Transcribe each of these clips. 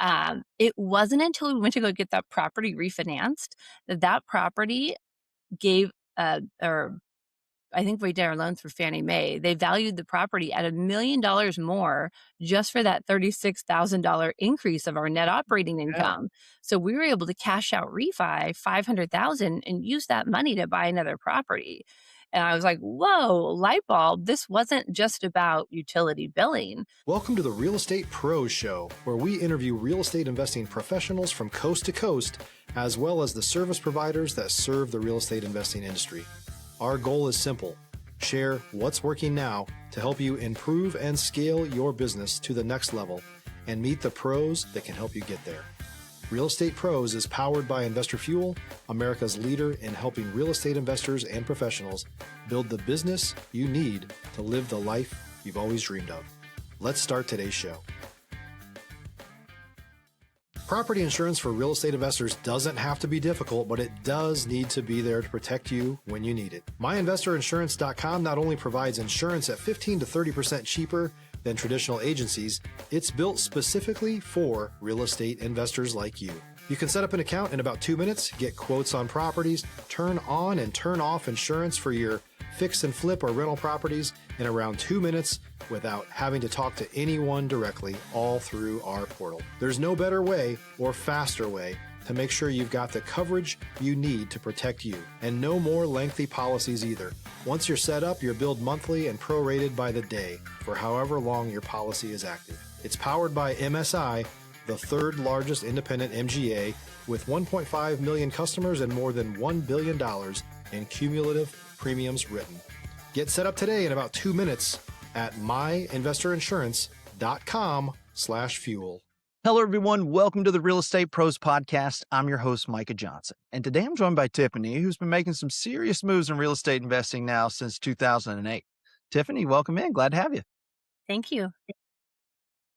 It wasn't until we went to go get that property refinanced that that property gave, or I think we did our loan through Fannie Mae. They valued the property at $1 million more just for that $36,000 increase of our net operating Yeah. income. So we were able to cash out refi 500,000 and use that money to buy another property. And I was like, whoa, light bulb. This wasn't just about utility billing. Welcome to the Real Estate Pros Show, where we interview real estate investing professionals from coast to coast, as well as the service providers that serve the real estate investing industry. Our goal is simple: share what's working now to help you improve and scale your business to the next level and meet the pros that can help you get there. Real Estate Pros is powered by Investor Fuel, America's leader in helping real estate investors and professionals build the business you need to live the life you've always dreamed of. Let's start today's show. Property insurance for real estate investors doesn't have to be difficult, but it does need to be there to protect you when you need it. MyInvestorInsurance.com not only provides insurance at 15 to 30% cheaper than traditional agencies, it's built specifically for real estate investors like you. You can set up an account in about 2 minutes, get quotes on properties, turn on and turn off insurance for your fix and flip or rental properties in around 2 minutes without having to talk to anyone directly, all through our portal. There's no better way or faster way to make sure you've got the coverage you need to protect you, and no more lengthy policies either. Once you're set up, you're billed monthly and prorated by the day for however long your policy is active. It's powered by MSI, the third largest independent MGA, with 1.5 million customers and more than $1 billion in cumulative premiums written. Get set up today in about 2 minutes at myinvestorinsurance.com/fuel. Hello, everyone. Welcome to the Real Estate Pros Podcast. I'm your host, Micah Johnson. And today I'm joined by Tiffany, who's been making some serious moves in real estate investing now since 2008. Tiffany, welcome in. Glad to have you. Thank you.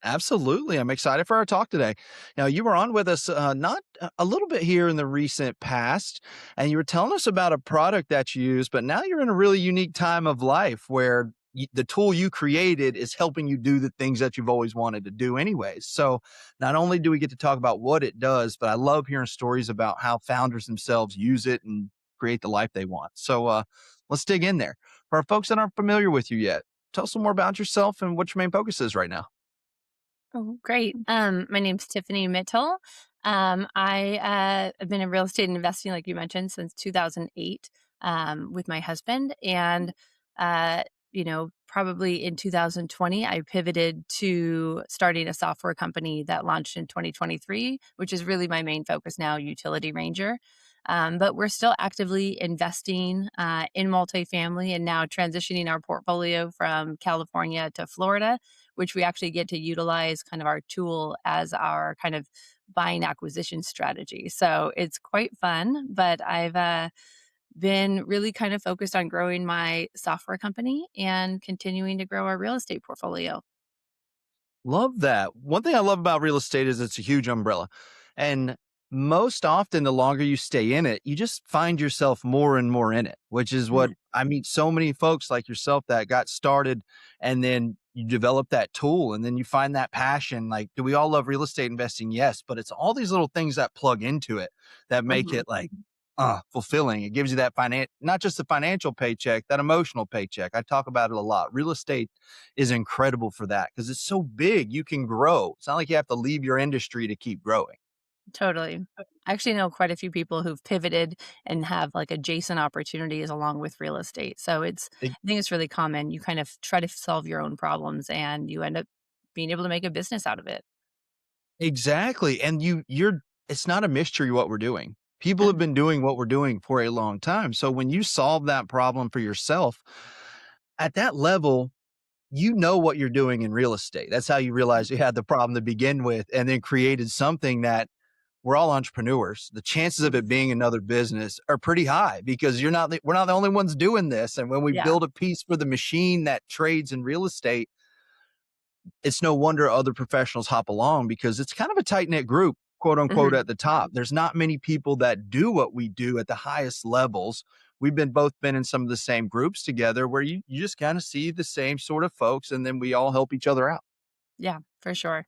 Absolutely. I'm excited for our talk today. Now, you were on with us not a little bit here in the recent past, and you were telling us about a product that you use, but now you're in a really unique time of life where the tool you created is helping you do the things that you've always wanted to do anyways. So not only do we get to talk about what it does, but I love hearing stories about how founders themselves use it and create the life they want. So let's dig in there. For our folks that aren't familiar with you yet, tell us some more about yourself and what your main focus is right now. Oh, great. My name's Tiffany Mittal. I've been in real estate investing, like you mentioned, since 2008 with my husband. And, probably in 2020, I pivoted to starting a software company that launched in 2023, which is really my main focus now, Utility Ranger. But we're still actively investing in multifamily and now transitioning our portfolio from California to Florida, which we actually get to utilize kind of our tool as our kind of buying acquisition strategy. So it's quite fun, but I've been really kind of focused on growing my software company and continuing to grow our real estate portfolio. Love that. One thing I love about real estate is it's a huge umbrella. And most often, the longer you stay in it, you just find yourself more and more in it, which is what Mhm. I meet so many folks like yourself that got started and then you develop that tool and then you find that passion. Like, do we all love real estate investing? Yes, but it's all these little things that plug into it that make Mhm. it like fulfilling. It gives you that not just the financial paycheck, that emotional paycheck. I talk about it a lot. Real estate is incredible for that because it's so big. You can grow. It's not like you have to leave your industry to keep growing. Totally. I actually know quite a few people who've pivoted and have like adjacent opportunities along with real estate. So I think it's really common. You kind of try to solve your own problems and you end up being able to make a business out of it. Exactly. And it's not a mystery what we're doing. People have Mhm. been doing what we're doing for a long time. So when you solve that problem for yourself at that level, you know what you're doing in real estate. That's how you realize you had the problem to begin with and then created something that we're all entrepreneurs. The chances of Mhm. it being another business are pretty high because we're not the only ones doing this. And when we Yeah. build a piece for the machine that trades in real estate, it's no wonder other professionals hop along because it's kind of a tight knit group, quote unquote, Mhm. at the top. There's not many people that do what we do at the highest levels. We've both been in some of the same groups together where you just kind of see the same sort of folks and then we all help each other out. Yeah, for sure.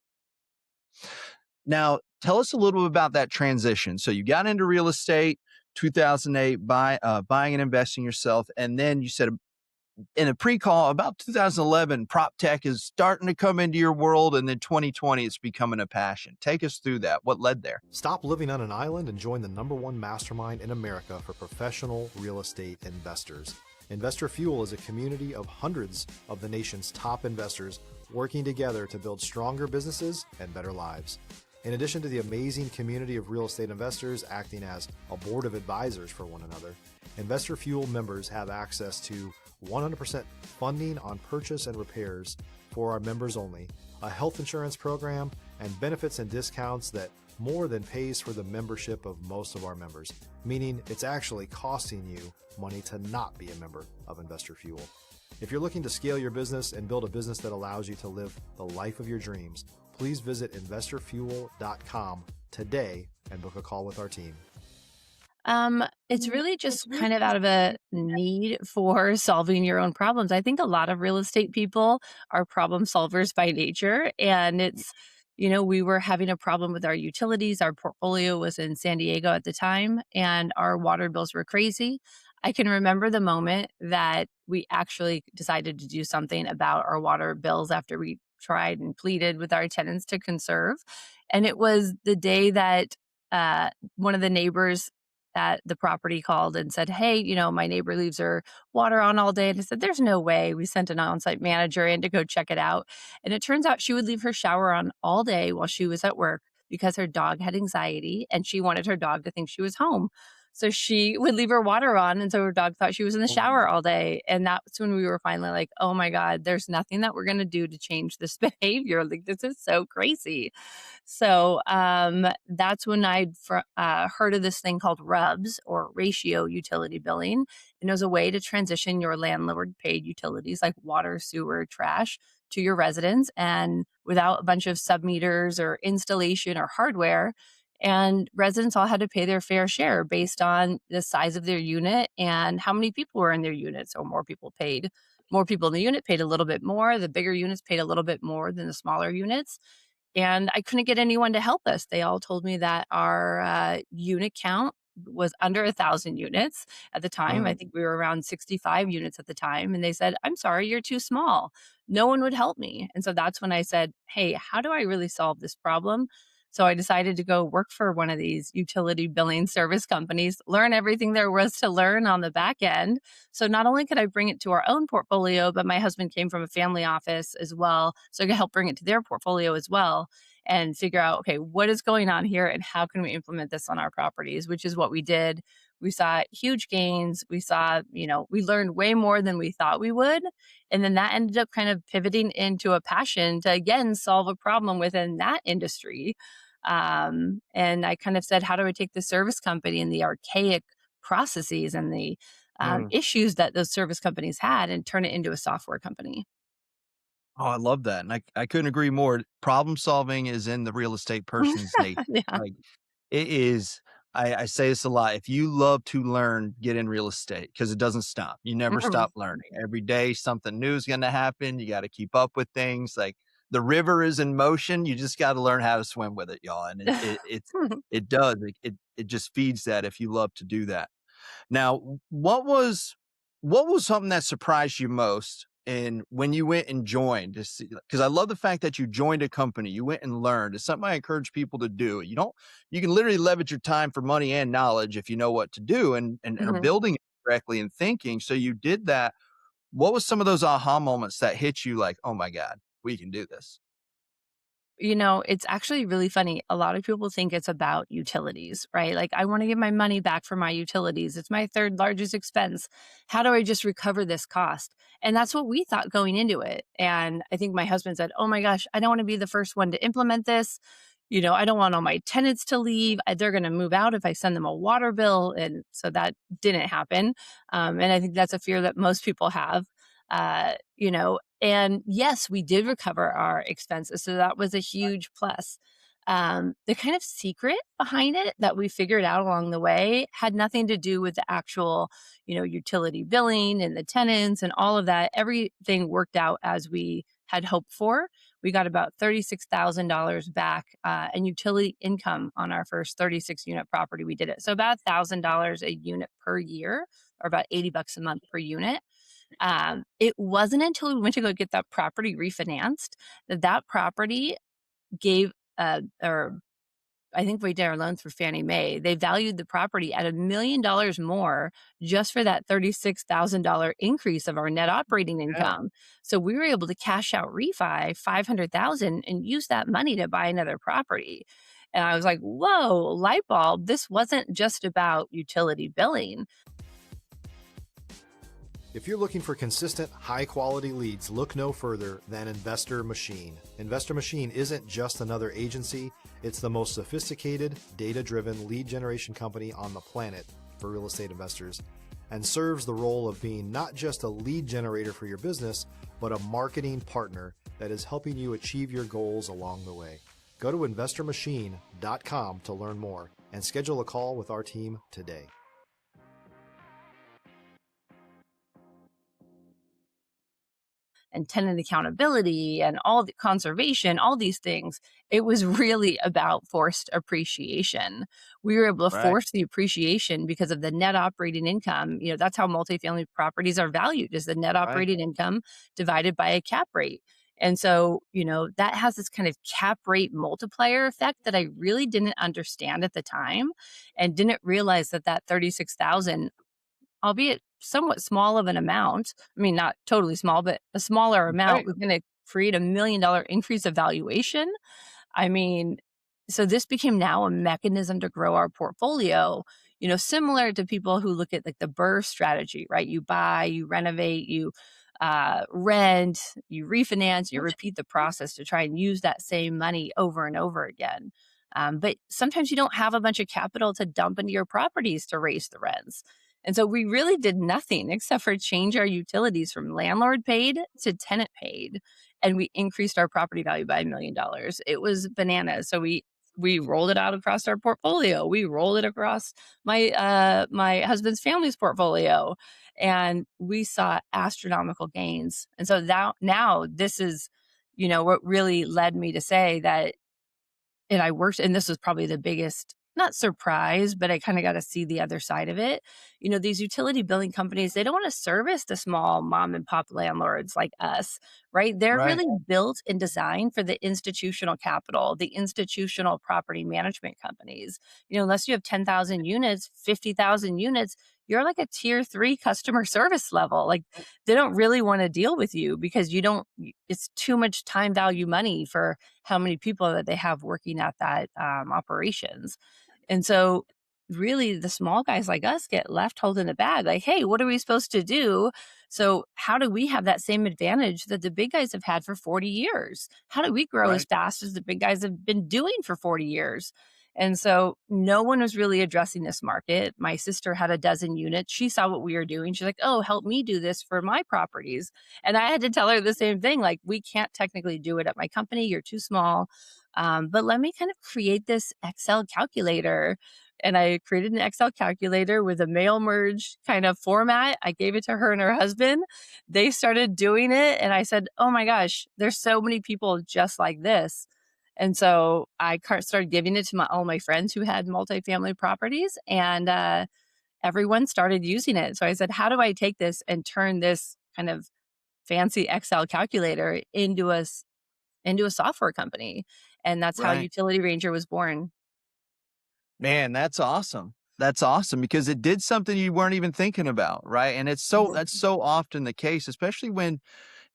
Now, tell us a little bit about that transition. So you got into real estate, 2008, buying and investing yourself, and then you said in a pre-call about 2011, prop tech is starting to come into your world, and then 2020, it's becoming a passion. Take us through that. What led there? Stop living on an island and join the #1 mastermind in America for professional real estate investors. Investor Fuel is a community of hundreds of the nation's top investors working together to build stronger businesses and better lives. In addition to the amazing community of real estate investors acting as a board of advisors for one another, Investor Fuel members have access to 100% funding on purchase and repairs for our members only, a health insurance program, and benefits and discounts that more than pays for the membership of most of our members, meaning it's actually costing you money to not be a member of Investor Fuel. If you're looking to scale your business and build a business that allows you to live the life of your dreams, please visit investorfuel.com today and book a call with our team. It's really just kind of out of a need for solving your own problems. I think a lot of real estate people are problem solvers by nature. And we were having a problem with our utilities. Our portfolio was in San Diego at the time, and our water bills were crazy. I can remember the moment that we actually decided to do something about our water bills after we tried and pleaded with our tenants to conserve. And it was the day that one of the neighbors at the property called and said, "Hey, my neighbor leaves her water on all day." And I said, "There's no way." We sent an on-site manager in to go check it out. And it turns out she would leave her shower on all day while she was at work because her dog had anxiety and she wanted her dog to think she was home. So she would leave her water on. And so her dog thought she was in the shower all day. And that's when we were finally like, oh my God, there's nothing that we're going to do to change this behavior. Like, this is so crazy. So that's when I heard of this thing called RUBS, or ratio utility billing. And it was a way to transition your landlord paid utilities like water, sewer, trash to your residents, and without a bunch of submeters or installation or hardware. And residents all had to pay their fair share based on the size of their unit and how many people were in their unit. So more people in the unit paid a little bit more. The bigger units paid a little bit more than the smaller units. And I couldn't get anyone to help us. They all told me that our unit count was under 1,000 units at the time. I Mm. think we were around 65 units at the time. And they said, "I'm sorry, you're too small." No one would help me. And so that's when I said, "Hey, how do I really solve this problem?" So I decided to go work for one of these utility billing service companies, learn everything there was to learn on the back end. So not only could I bring it to our own portfolio, but my husband came from a family office as well. So I could help bring it to their portfolio as well and figure out, okay, what is going on here and how can we implement this on our properties, which is what we did. We saw huge gains. We learned way more than we thought we would. And then that ended up kind of pivoting into a passion to, again, solve a problem within that industry. And I kind of said, how do I take the service company and the archaic processes and the Mm. issues that those service companies had and turn it into a software company? Oh, I love that, and I couldn't agree more. Problem solving is in the real estate person's nature. Yeah. Like, it is. I say this a lot. If you love to learn, get in real estate because it doesn't stop. You never Mm-mm. stop learning. Every day something new is gonna happen. You gotta keep up with things. Like, the river is in motion, you just gotta learn how to swim with it, y'all, and it does. It just feeds that if you love to do that. Now, what was something that surprised you most in when you went and joined? Because I love the fact that you joined a company, you went and learned. It's something I encourage people to do. You can literally leverage your time for money and knowledge if you know what to do and are Mhm. building it correctly and thinking. So you did that. What was some of those aha moments that hit you like, oh my God, we can do this? It's actually really funny. A lot of people think it's about utilities, right? Like, I want to get my money back for my utilities. It's my third largest expense. How do I just recover this cost? And that's what we thought going into it. And I think my husband said, "Oh my gosh, I don't want to be the first one to implement this. I don't want all my tenants to leave. They're going to move out if I send them a water bill." And so that didn't happen. And I think that's a fear that most people have. And yes, we did recover our expenses. So that was a huge plus. The kind of secret behind it that we figured out along the way had nothing to do with the actual, utility billing and the tenants and all of that. Everything worked out as we had hoped for. We got about $36,000 back in utility income on our first 36 unit property we did it. So about $1,000 a unit per year, or about $80 a month per unit. It wasn't until we went to go get that property refinanced that that property gave, or I think we did our loans for Fannie Mae. They valued the property at $1 million more just for that $36,000 increase of our net operating Yeah. income. So we were able to cash out refi 500,000 and use that money to buy another property. And I was like, whoa, light bulb. This wasn't just about utility billing. If you're looking for consistent, high-quality leads, look no further than Investor Machine. Investor Machine isn't just another agency, it's the most sophisticated, data-driven lead generation company on the planet for real estate investors, and serves the role of being not just a lead generator for your business, but a marketing partner that is helping you achieve your goals along the way. Go to investormachine.com to learn more and schedule a call with our team today. And tenant accountability and all the conservation, all these things, it was really about forced appreciation. We were able to Right. force the appreciation because of the net operating income. That's how multifamily properties are valued, is the net Right. operating income divided by a cap rate. And so, that has this kind of cap rate multiplier effect that I really didn't understand at the time, and didn't realize that 36,000, albeit somewhat small of an amount. I mean, not totally small, but a smaller amount Right. was gonna create $1 million increase of valuation. I mean, so this became now a mechanism to grow our portfolio, similar to people who look at like the BRRRR strategy, right? You buy, you renovate, you rent, you refinance, you repeat the process to try and use that same money over and over again. But sometimes you don't have a bunch of capital to dump into your properties to raise the rents. And so we really did nothing except for change our utilities from landlord paid to tenant paid. And we increased our property value by $1 million. It was bananas. So we rolled it out across our portfolio. We rolled it across my husband's family's portfolio, and we saw astronomical gains. And so now this is, what really led me to say that. And I worked, and this was probably the biggest, not surprise, but I kind of got to see the other side of it. These utility billing companies, they don't want to service the small mom and pop landlords like us, right? They're Right. really built and designed for the institutional capital, the institutional property management companies. Unless you have 10,000 units, 50,000 units, you're like a tier 3 customer service level. Like, they don't really want to deal with you because it's too much time value money for how many people that they have working at that operations. And so really the small guys like us get left holding the bag, like, hey, what are we supposed to do? So how do we have that same advantage that the big guys have had for 40 years? How do we grow as Right. fast as the big guys have been doing for 40 years? And so no one was really addressing this market. My sister had a dozen units. She saw what we were doing. She's like, oh, help me do this for my properties. And I had to tell her the same thing. Like, we can't technically do it at my company. You're too small. But let me kind of create this Excel calculator. And I created an Excel calculator with a mail merge kind of format. I gave it to her and her husband. They started doing it. And I said, oh my gosh, there's so many people just like this. And so I started giving it to all my friends who had multifamily properties, and everyone started using it. So I said, how do I take this and turn this kind of fancy Excel calculator into a software company? And that's how Right. Utility Ranger was born. Man, that's awesome. That's awesome because it did something you weren't even thinking about, right? And that's Mhm. so often the case, especially when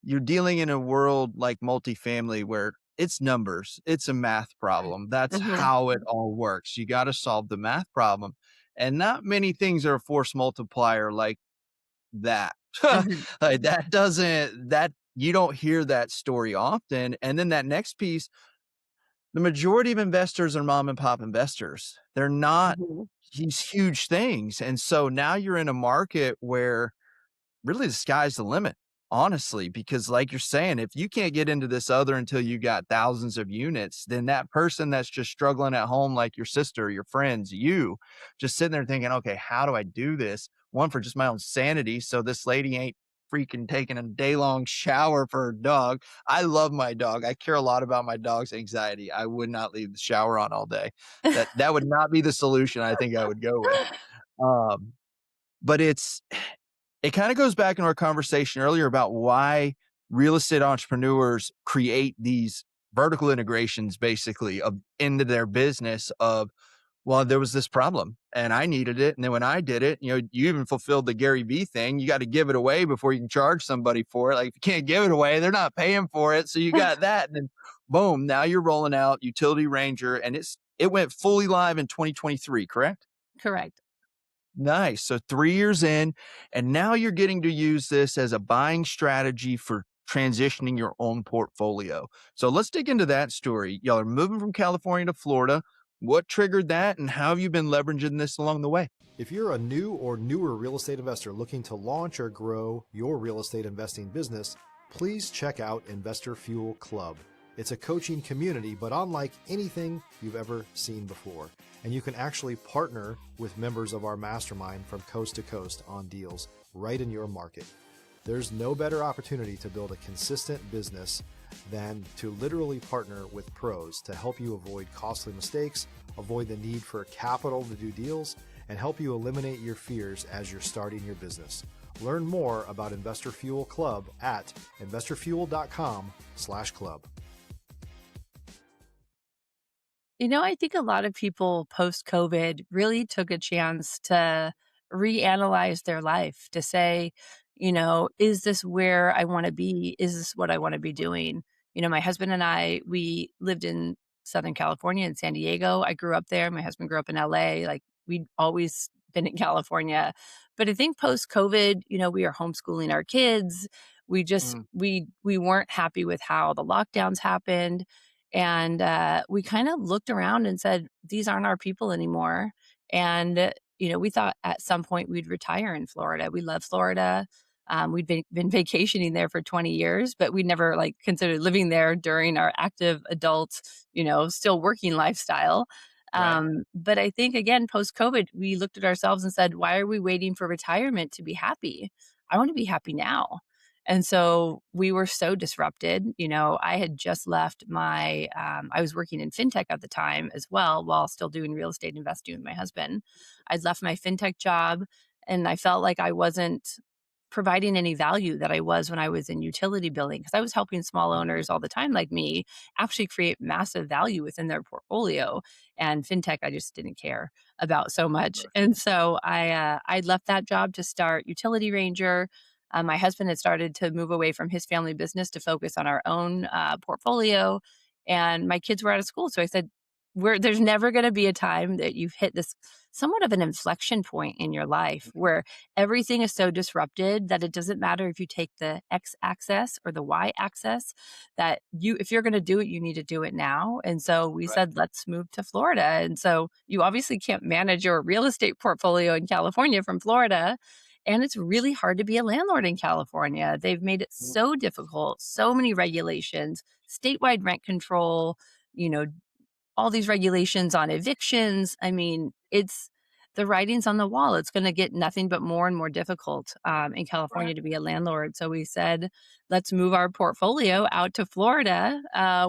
you're dealing in a world like multifamily where it's numbers, it's a math problem. That's Mhm. how it all works. You got to solve the math problem. And not many things are a force multiplier like that. Mhm. Like that doesn't that you don't hear that story often. And then that next piece, the majority of investors are mom and pop investors. They're not Mhm. these huge things. And so now you're in a market where really the sky's the limit, honestly, because like you're saying, if you can't get into this other until you got thousands of units, then that person that's just struggling at home, like your sister, your friends, you just sitting there thinking, okay, how do I do this? One, for just my own sanity. So this lady ain't freaking taking a day-long shower for her dog. I love my dog. I care a lot about my dog's anxiety. I would not leave the shower on all day. That would not be the solution I think I would go with. Um, but it kind of goes back in our conversation earlier about why real estate entrepreneurs create these vertical integrations basically of into their business of, well, there was this problem and I needed it. And then when I did it, you even fulfilled the Gary Vee thing. You got to give it away before you can charge somebody for it. Like if you can't give it away, they're not paying for it. So you got that. And then boom, now you're rolling out Utility Ranger and it went fully live in 2023, correct? Correct. Nice. So 3 years in, and now you're getting to use this as a buying strategy for transitioning your own portfolio. So let's dig into that story. Y'all are moving from California to Florida. What triggered that, and how have you been leveraging this along the way? If you're a new or newer real estate investor looking to launch or grow your real estate investing business, please check out Investor Fuel Club. It's a coaching community, but unlike anything you've ever seen before. And you can actually partner with members of our mastermind from coast to coast on deals right in your market. There's no better opportunity to build a consistent business than to literally partner with pros to help you avoid costly mistakes, avoid the need for capital to do deals, and help you eliminate your fears as you're starting your business. Learn more about Investor Fuel Club at investorfuel.com/club. I think a lot of people post COVID really took a chance to reanalyze their life to say, is this where I want to be? Is this what I want to be doing? My husband and I, we lived in Southern California in San Diego. I grew up there. My husband grew up in LA. Like we'd always been in California. But I think post COVID, we are homeschooling our kids. We just, Mm, we weren't happy with how the lockdowns happened. And we kind of looked around and said, these aren't our people anymore. And, we thought at some point we'd retire in Florida. We love Florida. We'd been vacationing there for 20 years, but we never like considered living there during our active adult, still working lifestyle. right. But I think again, post COVID, we looked at ourselves and said, why are we waiting for retirement to be happy? I want to be happy now. And so we were so disrupted. I had just left I was working in fintech at the time as well, while still doing real estate investing with my husband. I'd left my fintech job and I felt like I wasn't providing any value that I was when I was in utility billing because I was helping small owners all the time, like me, actually create massive value within their portfolio. And fintech, I just didn't care about so much. Right. And so I left that job to start Utility Ranger. My husband had started to move away from his family business to focus on our own portfolio, and my kids were out of school. So I said, there's never going to be a time that you've hit this somewhat of an inflection point in your life where everything is so disrupted that it doesn't matter if you take the X axis or the Y axis, that if you're going to do it, you need to do it now. And so we Right. said, let's move to Florida. And so you obviously can't manage your real estate portfolio in California from Florida. And it's really hard to be a landlord in California. They've made it Mm, so difficult, so many regulations, statewide rent control, you know, all these regulations on evictions. I mean, it's the writing's on the wall. It's going to get nothing but more and more difficult in right. California to be a landlord. So we said, let's move our portfolio out to Florida,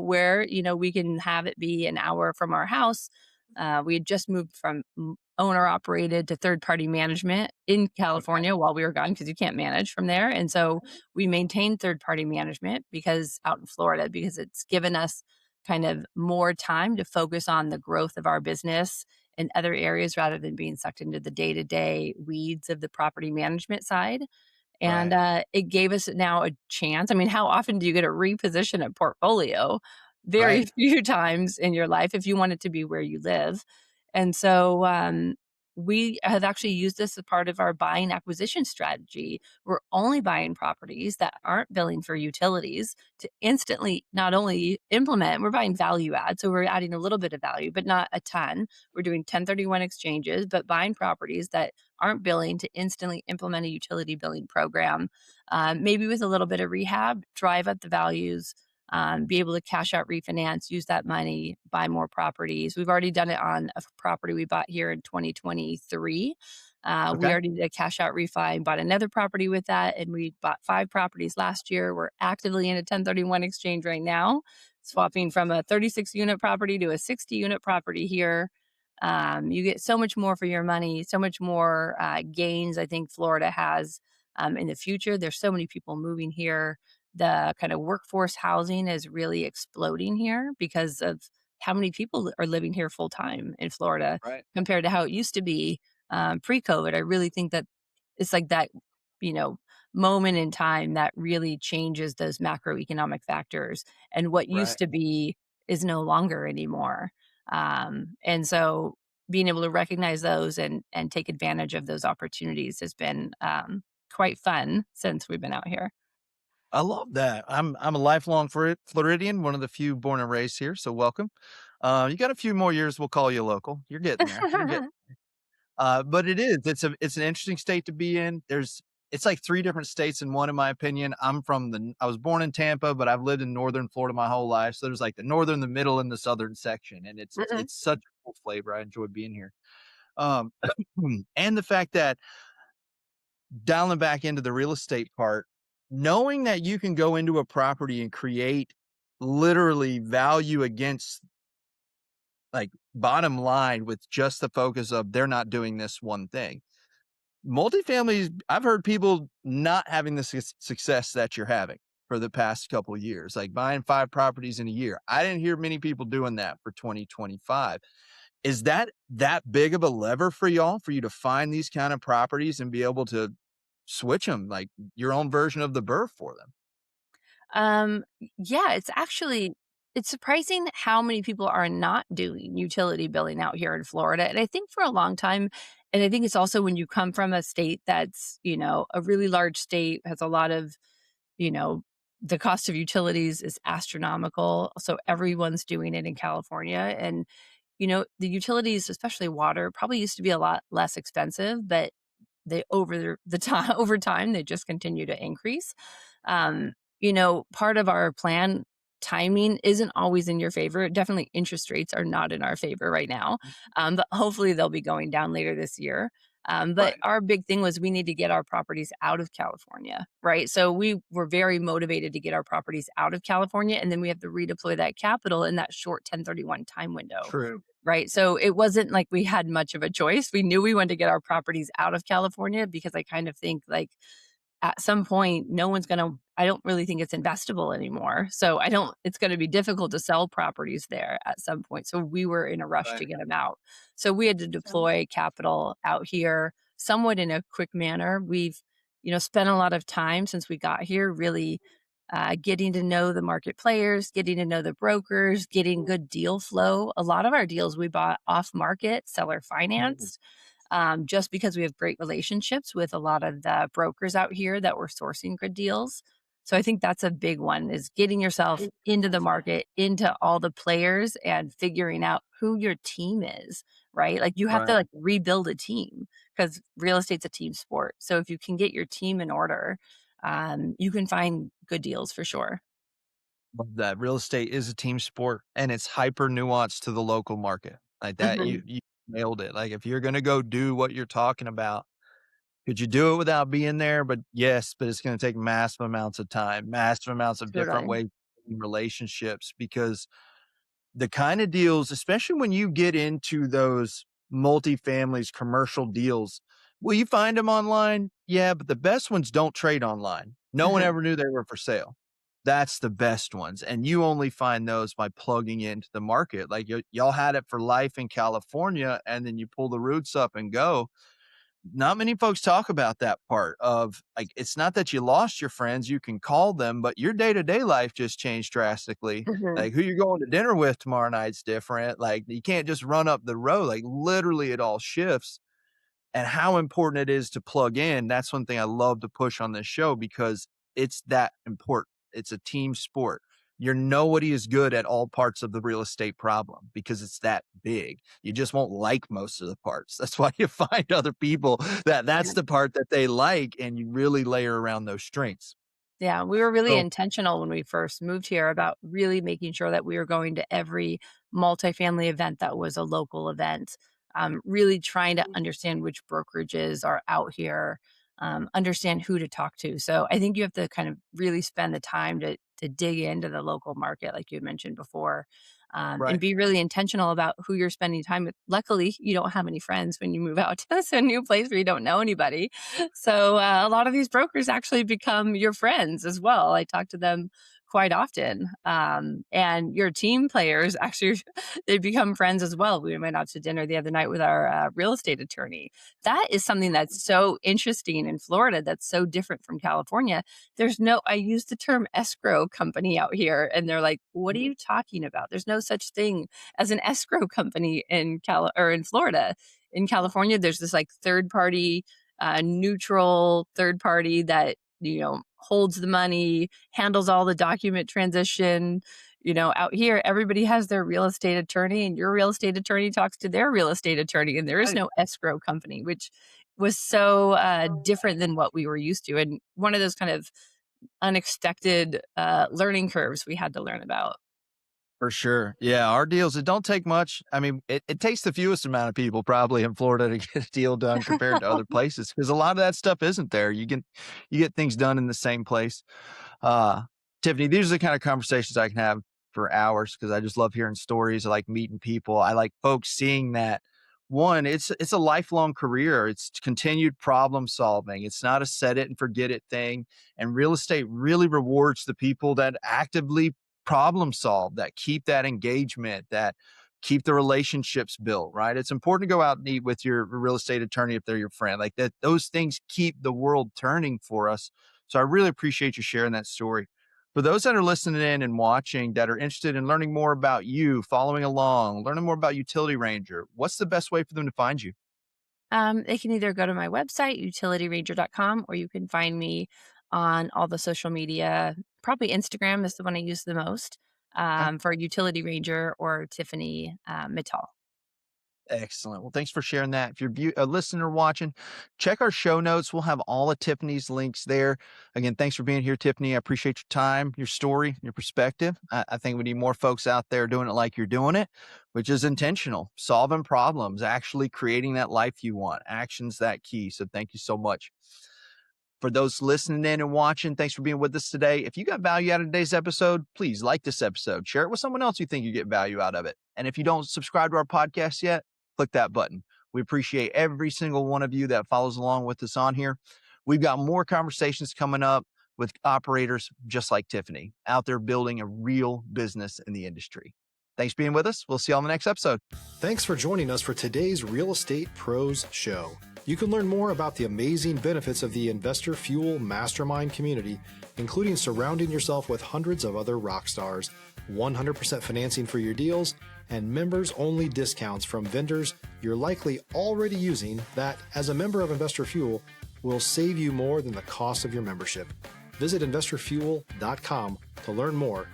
where we can have it be an hour from our house. We had just moved from owner operated to third party management in Okay. California while we were gone because you can't manage from there. And so we maintained third party management because out in Florida, because it's given us kind of more time to focus on the growth of our business in other areas rather than being sucked into the day to day weeds of the property management side. And Right. it gave us now a chance. I mean, how often do you get to reposition a portfolio? Very Right. few times in your life if you want it to be where you live. And so we have actually used this as part of our buying acquisition strategy. We're only buying properties that aren't billing for utilities to instantly not only implement, we're buying value add. So we're adding a little bit of value, but not a ton. We're doing 1031 exchanges, but buying properties that aren't billing to instantly implement a utility billing program, maybe with a little bit of rehab, drive up the values, be able to cash out refinance, use that money, buy more properties. We've already done it on a property we bought here in 2023. We Okay. already did a cash out refi and bought another property with that, and we bought 5 properties last year. We're actively in a 1031 exchange right now, swapping from a 36 unit property to a 60 unit property here. You get so much more for your money, so much more gains I think Florida has in the future. There's so many people moving here. The kind of workforce housing is really exploding here because of how many people are living here full time in Florida Right. compared to how it used to be pre-COVID. I really think that it's like that, you know, moment in time that really changes those macroeconomic factors, and what used Right. to be is no longer anymore. And so being able to recognize those and take advantage of those opportunities has been quite fun since we've been out here. I love that. I'm a lifelong Floridian, one of the few born and raised here. So welcome. You got a few more years. We'll call you local. You're getting there. You're getting. But it's an interesting state to be in. It's like 3 different states in one, in my opinion. I was born in Tampa, but I've lived in Northern Florida my whole life. So there's like the northern, the middle, and the southern section, and Mhm. it's such a cool flavor. I enjoy being here. Um, and the fact that dialing back into the real estate part, knowing that you can go into a property and create literally value against like bottom line with just the focus of they're not doing this one thing. Multifamilies, I've heard people not having the success that you're having for the past couple of years, like buying 5 properties in a year. I didn't hear many people doing that for 2025. Is that big of a lever for y'all for you to find these kind of properties and be able to switch them like your own version of the burr for them? Yeah, it's surprising how many people are not doing utility billing out here in Florida. And I think for a long time, and I think it's also when you come from a state that's, a really large state, has a lot of, you know, the cost of utilities is astronomical. So everyone's doing it in California. And, the utilities, especially water, probably used to be a lot less expensive, but they over the time over time they just continue to increase. Part of our plan, timing isn't always in your favor. Definitely interest rates are not in our favor right now. But hopefully they'll be going down later this year. But Right. our big thing was we need to get our properties out of California, right? So we were very motivated to get our properties out of California, and then we have to redeploy that capital in that short 1031 time window. True. Right, so it wasn't like we had much of a choice. We knew we wanted to get our properties out of California because I kind of think, like, at some point, no one's gonna I don't really think it's investable anymore, so I don't it's gonna be difficult to sell properties there at some point, so we were in a rush to Right. get them out. So we had to deploy capital out here somewhat in a quick manner. We've, spent a lot of time since we got here really, getting to know the market players, getting to know the brokers, getting good deal flow. A lot of our deals we bought off market, seller financed, just because we have great relationships with a lot of the brokers out here that were sourcing good deals. So I think that's a big one, is getting yourself into the market, into all the players, and figuring out who your team is, right? Like, you have to, Right. like, rebuild a team because real estate's a team sport. So if you can get your team in order, you can find good deals for sure. Love that real estate is a team sport and it's hyper nuanced to the local market. Like that, Mhm. you nailed it. Like if you're gonna go do what you're talking about, could you do it without being there? But yes, but it's gonna take massive amounts of time, massive amounts of different Totally. ways in relationships because the kind of deals, especially when you get into those multifamilies, commercial deals, will you find them online? Yeah, but the best ones don't trade online. No one Mhm. ever knew they were for sale. That's the best ones. And you only find those by plugging into the market. Like y'all had it for life in California, and then you pull the roots up and go. Not many folks talk about that part of like, it's not that you lost your friends, you can call them, but your day to day life just changed drastically. Mhm. Like who you're going to dinner with tomorrow night's different. Like you can't just run up the road. Like literally it all shifts and how important it is to plug in. That's one thing I love to push on this show because it's that important. It's a team sport. Nobody is good at all parts of the real estate problem because it's that big. You just won't like most of the parts. That's why you find other people that's Yeah. the part that they like and you really layer around those strengths. Yeah, we were really So intentional when we first moved here about really making sure that we were going to every multifamily event that was a local event. really trying to understand which brokerages are out here, understand who to talk to. So I think you have to kind of really spend the time to dig into the local market, like you had mentioned before, and Right. be really intentional about who you're spending time with. Luckily, you don't have any friends when you move out to a new place where you don't know anybody. So a lot of these brokers actually become your friends as well. I talk to them quite often. And your team players actually they become friends as well. We went out to dinner the other night with our real estate attorney. That is something that's so interesting in Florida. That's so different from California. I use the term escrow company out here, and they're like, "What are you talking about? There's no such thing as an escrow company in in Florida. In California, there's this like third party, neutral third party that holds the money, handles all the document transition. Out here, everybody has their real estate attorney, and your real estate attorney talks to their real estate attorney, and there is Right. no escrow company, which was so different than what we were used to, and one of those kind of unexpected learning curves we had to learn about. For sure. Yeah, our deals, it don't take much. I mean, it takes the fewest amount of people probably in Florida to get a deal done compared to other places because a lot of that stuff isn't there. You get things done in the same place. Uh, Tiffany, these are the kind of conversations I can have for hours because I just love hearing stories. I like meeting people. I like folks seeing that one, it's a lifelong career. It's continued problem solving. It's not a set it and forget it thing. And real estate really rewards the people that actively problem solve, that keep that engagement, that keep the relationships built, right? It's important to go out and eat with your real estate attorney if they're your friend. Like that, those things keep the world turning for us. So I really appreciate you sharing that story. For those that are listening in and watching that are interested in learning more about you, following along, learning more about Utility Ranger, what's the best way for them to find you? They can either go to my website, utilityranger.com, or you can find me on all the social media. Probably Instagram is the one I use the most for Utility Ranger or Tiffany Mittal. Excellent. Well, thanks for sharing that. If you're a listener watching, check our show notes. We'll have all of Tiffany's links there. Again, thanks for being here, Tiffany. I appreciate your time, your story, your perspective. I think we need more folks out there doing it like you're doing it, which is intentional, solving problems, actually creating that life you want. Action's that key. So thank you so much. For those listening in and watching, thanks for being with us today. If you got value out of today's episode, please like this episode, share it with someone else you think you get value out of it. And if you don't subscribe to our podcast yet, click that button. We appreciate every single one of you that follows along with us on here. We've got more conversations coming up with operators just like Tiffany out there building a real business in the industry. Thanks for being with us. We'll see you on the next episode. Thanks for joining us for today's Real Estate Pros Show. You can learn more about the amazing benefits of the Investor Fuel Mastermind community, including surrounding yourself with hundreds of other rock stars, 100% financing for your deals, and members-only discounts from vendors you're likely already using that, as a member of Investor Fuel, will save you more than the cost of your membership. Visit investorfuel.com to learn more.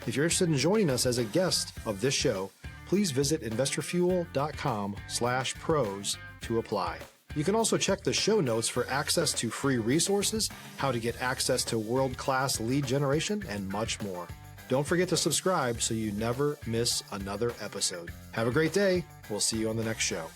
If you're interested in joining us as a guest of this show, please visit investorfuel.com/pros to apply. You can also check the show notes for access to free resources, how to get access to world-class lead generation, and much more. Don't forget to subscribe so you never miss another episode. Have a great day. We'll see you on the next show.